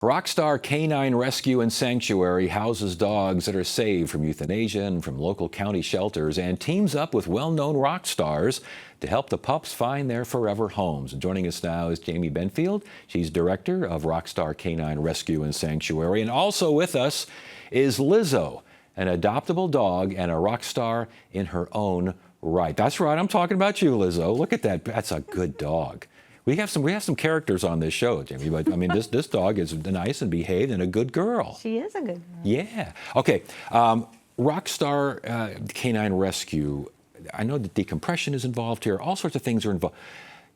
Rockstar Canine Rescue and Sanctuary houses dogs that are saved from euthanasia and from local county shelters and teams up with well-known rock stars to help the pups find their forever homes. And joining us now is Jamie Benfield. She's director of Rockstar Canine Rescue and Sanctuary. And also with us is Lizzo, an adoptable dog and a rock star in her own right. That's right, I'm talking about you, Lizzo. Look at that. That's a good dog. We have some characters on this show, Jamie, but I mean, this dog is nice and behaved and a good girl. She is a good girl. Yeah. Okay. Rockstar Canine Rescue. I know that decompression is involved here. All sorts of things are involved.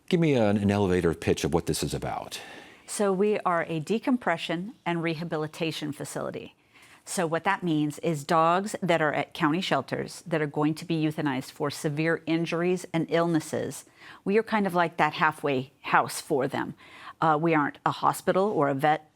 Give me an elevator pitch of what this is about. So we are a decompression and rehabilitation facility. So what that means is dogs that are at county shelters that are going to be euthanized for severe injuries and illnesses, we are kind of like that halfway house for them. We aren't a hospital or a vet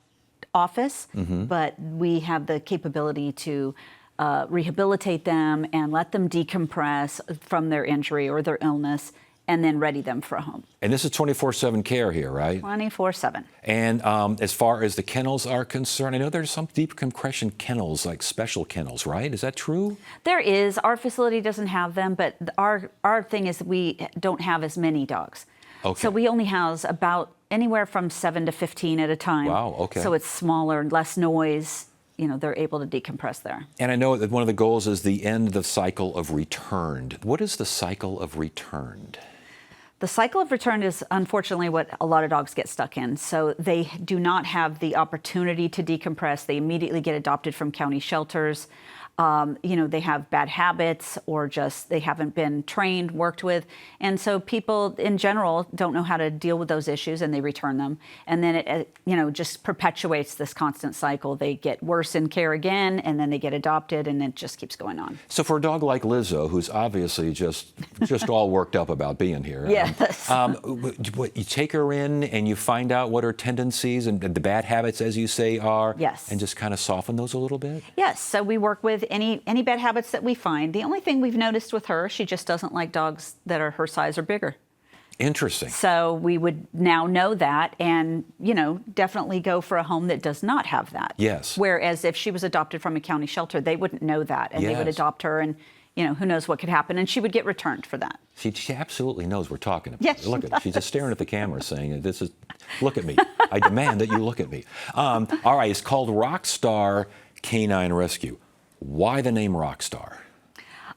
office, but we have the capability to rehabilitate them and let them decompress from their injury or their illness and then ready them for a home. And this is 24/7 care here, right? 24/7. And as far as the kennels are concerned, I know there's some deep compression kennels, like special kennels, right? Is that true? There is. Our facility doesn't have them, but our thing is we don't have as many dogs. Okay. So we only house about anywhere from 7 to 15 at a time. Wow, okay. So it's smaller, less noise. You know, they're able to decompress there. And I know that one of the goals is the end of the cycle of returned. What is the cycle of returned? The cycle of return is unfortunately what a lot of dogs get stuck in. So they do not have the opportunity to decompress. They immediately get adopted from county shelters. You know, they have bad habits or just they haven't been trained, worked with. And so people in general don't know how to deal with those issues and they return them. And then it, you know, just perpetuates this constant cycle. They get worse in care again and then they get adopted and it just keeps going on. So for a dog like Lizzo, who's obviously just all worked up about being here. Yes. You take her in and you find out what her tendencies and the bad habits, as you say, are. Yes. And just kind of soften those a little bit? Yes. So we work with any bad habits that we find. The only thing we've noticed with her, she just doesn't like dogs that are her size or bigger. Interesting. So we would now know that and, you know, definitely go for a home that does not have that. Yes. Whereas if she was adopted from a county shelter, they wouldn't know that and they would Yes. adopt her and, you know, who knows what could happen and she would get returned for that. She absolutely knows we're talking about. Yes, look at her. She's just staring at the camera saying, look at me. I demand that you look at me. All right, it's called Rockstar Canine Rescue. Why the name Rockstar?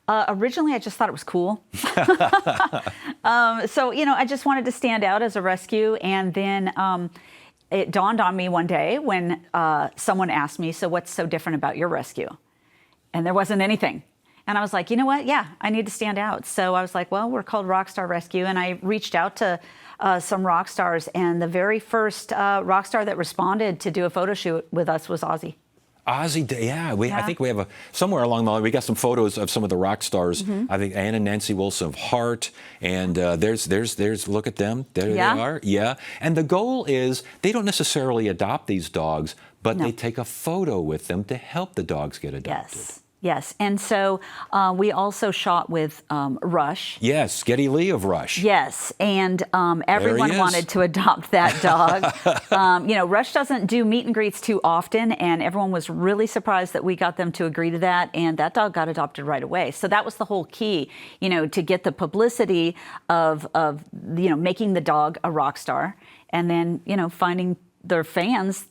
Originally, I just thought it was cool. So, you know, I just wanted to stand out as a rescue. And then it dawned on me one day when someone asked me, so what's so different about your rescue? And there wasn't anything. And I was like, you know what? Yeah, I need to stand out. So I was like, well, we're called Rockstar Rescue. And I reached out to some rock stars. And the very first rock star that responded to do a photo shoot with us was Ozzy. Ozzy, yeah. I think we have somewhere along the line, we got some photos of some of the rock stars. I think Ann and Nancy Wilson of Heart, and there's, look at them. There they are. Yeah. And the goal is they don't necessarily adopt these dogs, but they take a photo with them to help the dogs get adopted. Yes, and so we also shot with Rush. Yes, Geddy Lee of Rush. Yes, and everyone wanted to adopt that dog. You know, Rush doesn't do meet and greets too often, and everyone was really surprised that we got them to agree to that, and that dog got adopted right away. So that was the whole key, you know, to get the publicity of you know, making the dog a rock star, and then, you know, finding their fans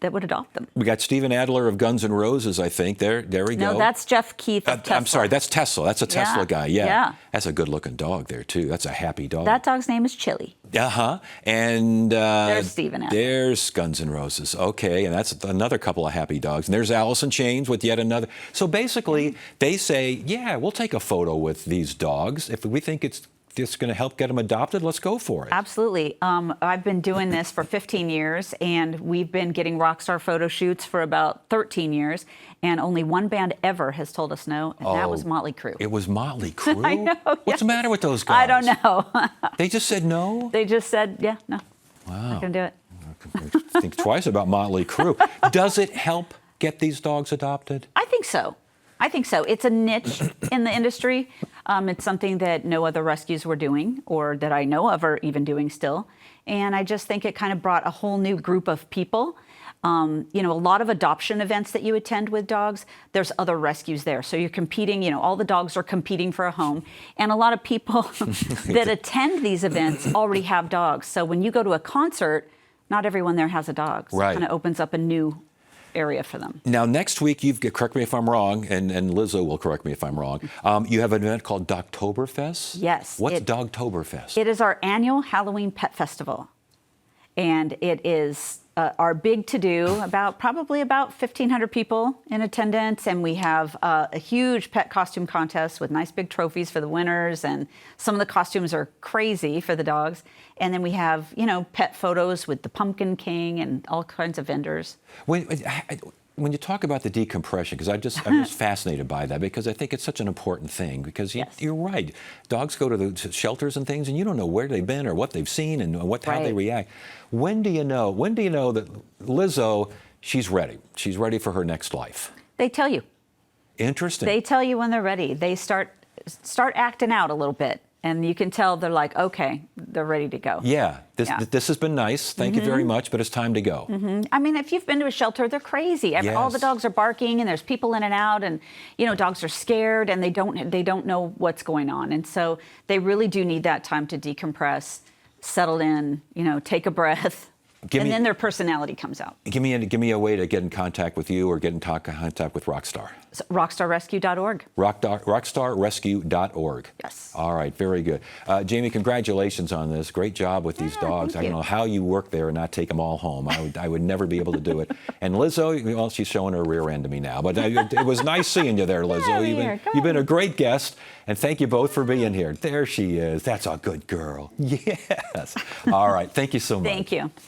that would adopt them. We got Steven Adler of Guns N' Roses, I think. There we go. No, that's Jeff Keith of Tesla. I'm sorry, that's Tesla. That's a Tesla guy, yeah. That's a good-looking dog there, too. That's a happy dog. That dog's name is Chili. Uh-huh. And there's Steven Adler. There's Guns N' Roses. Okay, and that's another couple of happy dogs. And there's Alice in Chains with yet another. So basically, they say, yeah, we'll take a photo with these dogs. If we think it's going to help get them adopted, let's go for it. Absolutely. I've been doing this for 15 years, and we've been getting rockstar photo shoots for about 13 years, and only one band ever has told us no, and that was Motley Crue. It was Motley Crue? I know. What's the matter with those guys? I don't know. They just said no? They just said, yeah, no. Wow. Not going to do it. Think twice about Motley Crue. Does it help get these dogs adopted? I think so. It's a niche in the industry. It's something that no other rescues were doing or that I know of are even doing still. And I just think it kind of brought a whole new group of people A lot of adoption events that you attend with dogs, there's other rescues there. So you're competing, all the dogs are competing for a home. And a lot of people that attend these events already have dogs. So when you go to a concert, not everyone there has a dog. So Right. it kind of opens up a new area for them. Now, next week, correct me if I'm wrong, and Lizzo will correct me if I'm wrong, you have an event called DOGtoberfest? Yes. What's DOGtoberfest? It is our annual Halloween pet festival. And it is our big to-do, probably about 1,500 people in attendance. And we have a huge pet costume contest with nice big trophies for the winners. And some of the costumes are crazy for the dogs. And then we have, pet photos with the Pumpkin King and all kinds of vendors. When you talk about the decompression, because I'm just fascinated by that, because I think it's such an important thing, because you're right. Dogs go to the shelters and things, and you don't know where they've been or what they've seen and how they react. When do you know that Lizzo, she's ready? She's ready for her next life? They tell you. Interesting. They tell you when they're ready. They start acting out a little bit. And you can tell they're like, okay, they're ready to go. Yeah, this has been nice. Thank you very much, but it's time to go. I mean, if you've been to a shelter, they're crazy. All the dogs are barking, and there's people in and out, and dogs are scared, and they don't know what's going on, and so they really do need that time to decompress, settle in, take a breath. And then their personality comes out. Give me a way to get in contact with you or get in contact with Rockstar. So, rockstarrescue.org. Rockstarrescue.org. Yes. All right, very good. Jamie, congratulations on this. Great job with these dogs. I don't know how you work there and not take them all home. I would never be able to do it. And Lizzo, well, she's showing her rear end to me now. But it was nice seeing you there, Lizzo. You've been a great guest. And thank you both for being here. There she is. That's a good girl. Yes. All right. Thank you so much. Thank you.